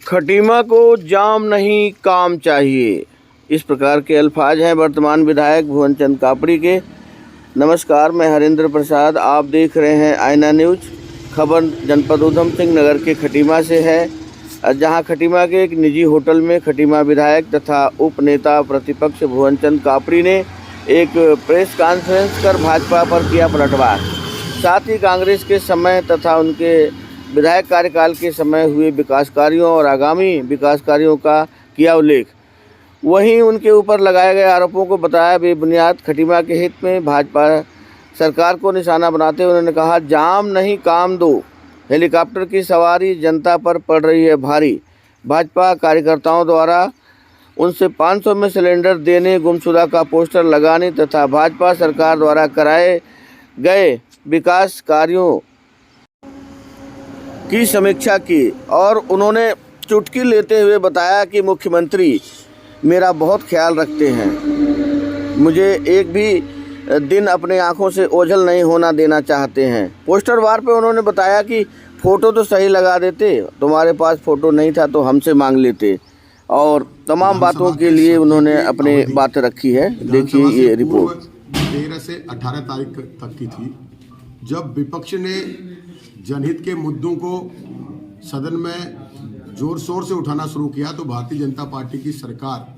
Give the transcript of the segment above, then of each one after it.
खटीमा को जाम नहीं काम चाहिए, इस प्रकार के अल्फाज हैं वर्तमान विधायक भुवन चंद कापड़ी के। नमस्कार, मैं हरेंद्र प्रसाद, आप देख रहे हैं आईना न्यूज। खबर जनपद ऊधम सिंह नगर के खटीमा से है, जहां खटीमा के एक निजी होटल में खटीमा विधायक तथा उप नेता प्रतिपक्ष भुवन चंद कापड़ी ने एक प्रेस कॉन्फ्रेंस कर भाजपा पर किया पलटवार। साथ ही कांग्रेस के समय तथा उनके विधायक कार्यकाल के समय हुए विकास कार्यों और आगामी विकास कार्यों का किया उल्लेख। वहीं उनके ऊपर लगाए गए आरोपों को बताया बेबुनियाद। खटीमा के हित में भाजपा सरकार को निशाना बनाते हुए उन्होंने कहा, जाम नहीं काम दो, हेलीकॉप्टर की सवारी जनता पर पड़ रही है भारी। भाजपा कार्यकर्ताओं द्वारा उनसे 500 में सिलेंडर देने, गुमशुदा का पोस्टर लगाने तथा भाजपा सरकार द्वारा कराए गए विकास कार्यों की समीक्षा की और उन्होंने चुटकी लेते हुए बताया कि मुख्यमंत्री मेरा बहुत ख्याल रखते हैं, मुझे एक भी दिन अपने आंखों से ओझल नहीं होना देना चाहते हैं। पोस्टर वार पे उन्होंने बताया कि फ़ोटो तो सही लगा देते, तुम्हारे पास फ़ोटो नहीं था तो हमसे मांग लेते, और तमाम बातों के लिए उन्होंने अपने बातें रखी है। देखिए ये रिपोर्ट। 13 से 18 तारीख तक की थी, जब विपक्ष ने जनहित के मुद्दों को सदन में जोर शोर से उठाना शुरू किया तो भारतीय जनता पार्टी की सरकार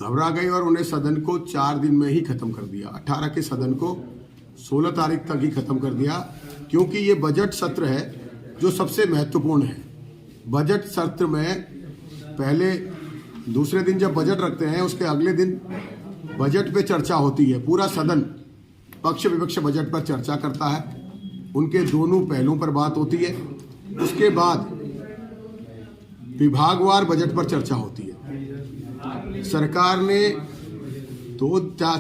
घबरा गई और उन्हें सदन को 4 दिन में ही खत्म कर दिया। 18 के सदन को 16 तारीख तक ही खत्म कर दिया, क्योंकि ये बजट सत्र है जो सबसे महत्वपूर्ण है। बजट सत्र में पहले दूसरे दिन जब बजट रखते हैं, उसके अगले दिन बजट पे चर्चा होती है। पूरा सदन पक्ष विपक्ष बजट पर चर्चा करता है, उनके दोनों पहलुओं पर बात होती है। उसके बाद विभागवार बजट पर चर्चा होती है। सरकार ने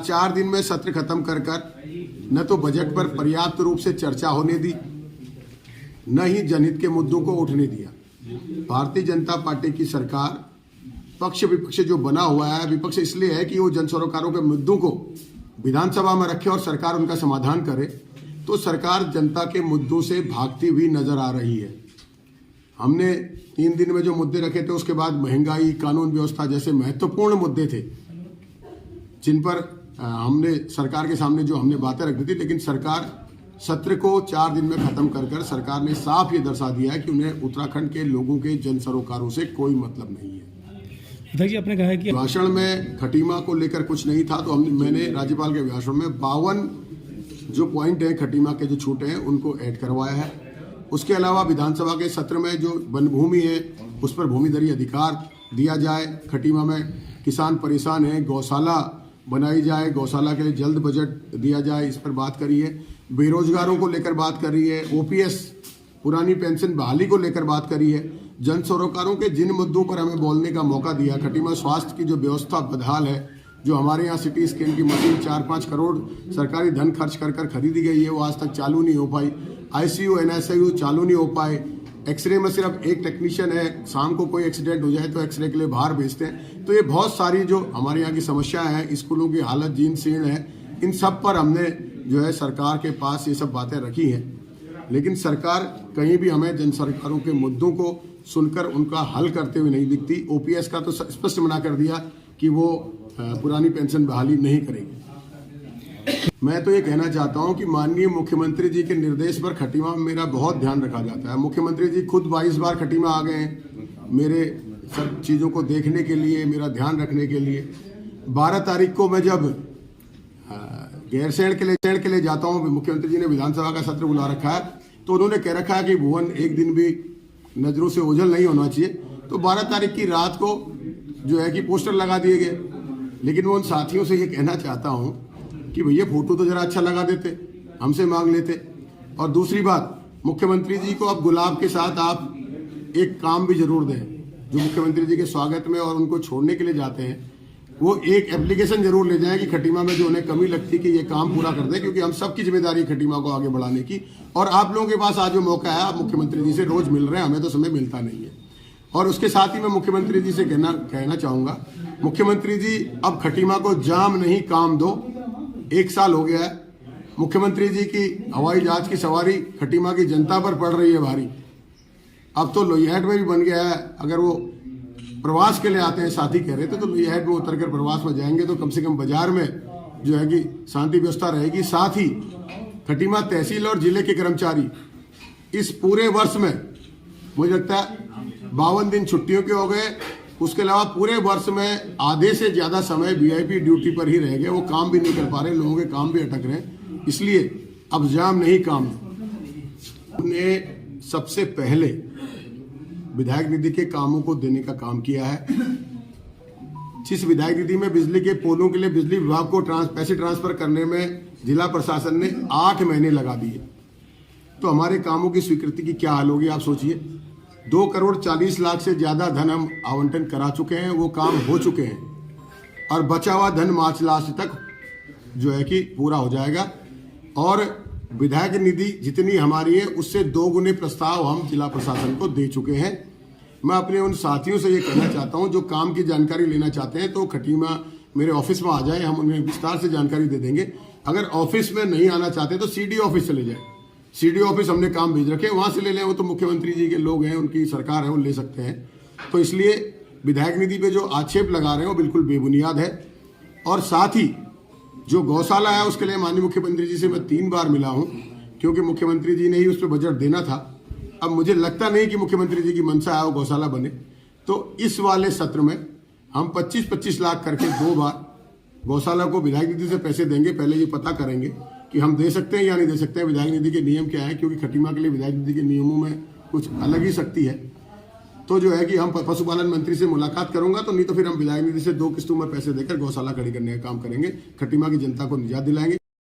4 दिन में सत्र खत्म कर न तो बजट पर पर्याप्त रूप से चर्चा होने दी, न ही जनहित के मुद्दों को उठने दिया। भारतीय जनता पार्टी की सरकार पक्ष विपक्ष जो बना हुआ है, विपक्ष इसलिए है कि वो जन सरोकारों के मुद्दों को विधानसभा में रखे और सरकार उनका समाधान करे, तो सरकार जनता के मुद्दों से भागती हुई नजर आ रही है। हमने 3 दिन में जो मुद्दे रखे थे, उसके बाद महंगाई, कानून व्यवस्था जैसे महत्वपूर्ण मुद्दे थे जिन पर हमने सरकार के सामने जो हमने बातें रखी थी, लेकिन सरकार सत्र को 4 दिन में खत्म कर सरकार ने साफ ये दर्शा दिया है कि उन्हें उत्तराखंड के लोगों के जन सरोकारों से कोई मतलब नहीं है। जी, आपने कहा है कि भाषण में खटीमा को लेकर कुछ नहीं था, तो मैंने राज्यपाल के भाषण में 52 जो पॉइंट हैं खटीमा के जो छूटे हैं उनको ऐड करवाया है। उसके अलावा विधानसभा के सत्र में जो वन भूमि है उस पर भूमिधरी अधिकार दिया जाए। खटीमा में किसान परेशान हैं, गौशाला बनाई जाए, गौशाला के लिए जल्द बजट दिया जाए, इस पर बात करी है। बेरोजगारों को लेकर बात करी है। ओपीएस पुरानी पेंशन बहाली को लेकर बात करी है। जन सरोकारों के जिन मुद्दों पर हमें बोलने का मौका दिया, खटीमा स्वास्थ्य की जो व्यवस्था बदहाल है, जो हमारे यहाँ सिटी स्कैन की मशीन 4-5 करोड़ सरकारी धन खर्च कर खरीदी गई है, वो आज तक चालू नहीं हो पाई। आईसीयू एनआईसीयू चालू नहीं हो पाए। एक्सरे में सिर्फ एक टेक्नीशियन है, शाम को कोई एक्सीडेंट हो जाए तो एक्सरे के लिए बाहर भेजते हैं। तो ये बहुत सारी जो हमारे यहाँ की समस्याएं हैं, स्कूलों की हालत जीर्ण शीर्ण है, इन सब पर हमने जो है सरकार के पास ये सब बातें रखी हैं। लेकिन सरकार कहीं भी हमें जन सरकारों के मुद्दों को सुनकर उनका हल करते हुए नहीं दिखती। ओपीएस का तो स्पष्ट मना कर दिया कि वो पुरानी पेंशन बहाली नहीं करेगी। मैं तो ये कहना चाहता हूं कि माननीय मुख्यमंत्री जी के निर्देश पर खटीमा में मेरा बहुत ध्यान रखा जाता है। मुख्यमंत्री जी खुद 22 बार खटीमा आ गए हैं मेरे सब चीज़ों को देखने के लिए, मेरा ध्यान रखने के लिए। 12 तारीख को मैं जब गैरसैंण के लिए जाता हूँ, मुख्यमंत्री जी ने विधानसभा का सत्र बुला रखा है, तो उन्होंने कह रखा है कि भुवन एक दिन भी नजरों से ओझल नहीं होना चाहिए। तो 12 तारीख की रात को जो है कि पोस्टर लगा दिए गए। लेकिन वो उन साथियों से ये कहना चाहता हूँ कि भैया फोटो तो जरा अच्छा लगा देते, हमसे मांग लेते। और दूसरी बात, मुख्यमंत्री जी को अब गुलाब के साथ आप एक काम भी जरूर दें। जो मुख्यमंत्री जी के स्वागत में और उनको छोड़ने के लिए जाते हैं, वो एक एप्लीकेशन जरूर ले जाएं कि खटीमा में जो उन्हें कमी लगती है कि ये काम पूरा कर दें, क्योंकि हम सबकी जिम्मेदारी खटीमा को आगे बढ़ाने की। और आप लोगों के पास आज जो मौका है, आप मुख्यमंत्री जी से रोज मिल रहे हैं, हमें तो समय मिलता नहीं है। और उसके साथ ही मैं मुख्यमंत्री जी से कहना चाहूंगा, मुख्यमंत्री जी अब खटीमा को जाम नहीं काम दो। 1 साल हो गया है, मुख्यमंत्री जी की हवाई जहाज की सवारी खटीमा की जनता पर पड़ रही है भारी। अब तो लोहियाट में भी बन गया है, अगर वो प्रवास के लिए आते हैं, साथी कह रहे थे, तो लोहिया में उतर कर प्रवास में जाएंगे तो कम से कम बाजार में जो है कि शांति व्यवस्था रहेगी। साथ ही खटीमा तहसील और जिले के कर्मचारी इस पूरे वर्ष में मुझे लगता है 52 दिन छुट्टियों के हो गए। उसके अलावा पूरे वर्ष में आधे से ज्यादा समय वीआईपी ड्यूटी पर ही रह गए, वो काम भी नहीं कर पा रहे, लोगों के काम भी अटक रहे। इसलिए अब जाम नहीं काम ने सबसे पहले विधायक निधि के कामों को देने का काम किया है। जिस विधायक निधि में बिजली के पोलों के लिए बिजली विभाग को पैसे ट्रांसफर करने में जिला प्रशासन ने 8 महीने लगा दिए, तो हमारे कामों की स्वीकृति की क्या हाल होगी आप सोचिए। 2,40,00,000 से ज्यादा धन हम आवंटन करा चुके हैं, वो काम हो चुके हैं और बचा हुआ धन मार्च लास्ट तक जो है कि पूरा हो जाएगा। और विधायक निधि जितनी हमारी है उससे 2 गुने प्रस्ताव हम जिला प्रशासन को दे चुके हैं। मैं अपने उन साथियों से ये कहना चाहता हूं जो काम की जानकारी लेना चाहते हैं तो खटीमा मेरे ऑफिस में आ जाए, हम उन्हें विस्तार से जानकारी दे देंगे। अगर ऑफिस में नहीं आना चाहते तो सीडी ऑफिस चले जाए, सीडी ऑफिस हमने काम भेज रखे, वहां से ले लें, वो तो मुख्यमंत्री जी के लोग हैं, उनकी सरकार है, वो ले सकते हैं। तो इसलिए विधायक निधि पे जो आक्षेप लगा रहे हैं वो बिल्कुल बेबुनियाद है। और साथ ही जो गौशाला है उसके लिए माननीय मुख्यमंत्री जी से मैं 3 बार मिला हूं, क्योंकि मुख्यमंत्री जी ने ही उस पर बजट देना था। अब मुझे लगता नहीं कि मुख्यमंत्री जी की मंशा है वो गौशाला बने, तो इस वाले सत्र में हम 25-25 लाख करके 2 बार गौशाला को विधायक निधि से पैसे देंगे। पहले ये पता करेंगे कि हम दे सकते हैं या नहीं दे सकते हैं, विधायक निधि के नियम क्या है, क्योंकि खटीमा के लिए विधायक निधि के नियमों में कुछ अलग ही शक्ति है। तो जो है कि हम पशुपालन मंत्री से मुलाकात करूंगा, तो नहीं तो फिर हम विधायक निधि से 2 किस्तों में पैसे देकर गौशाला खड़ी करने का काम करेंगे, खटीमा की जनता को निजात दिलाएंगे।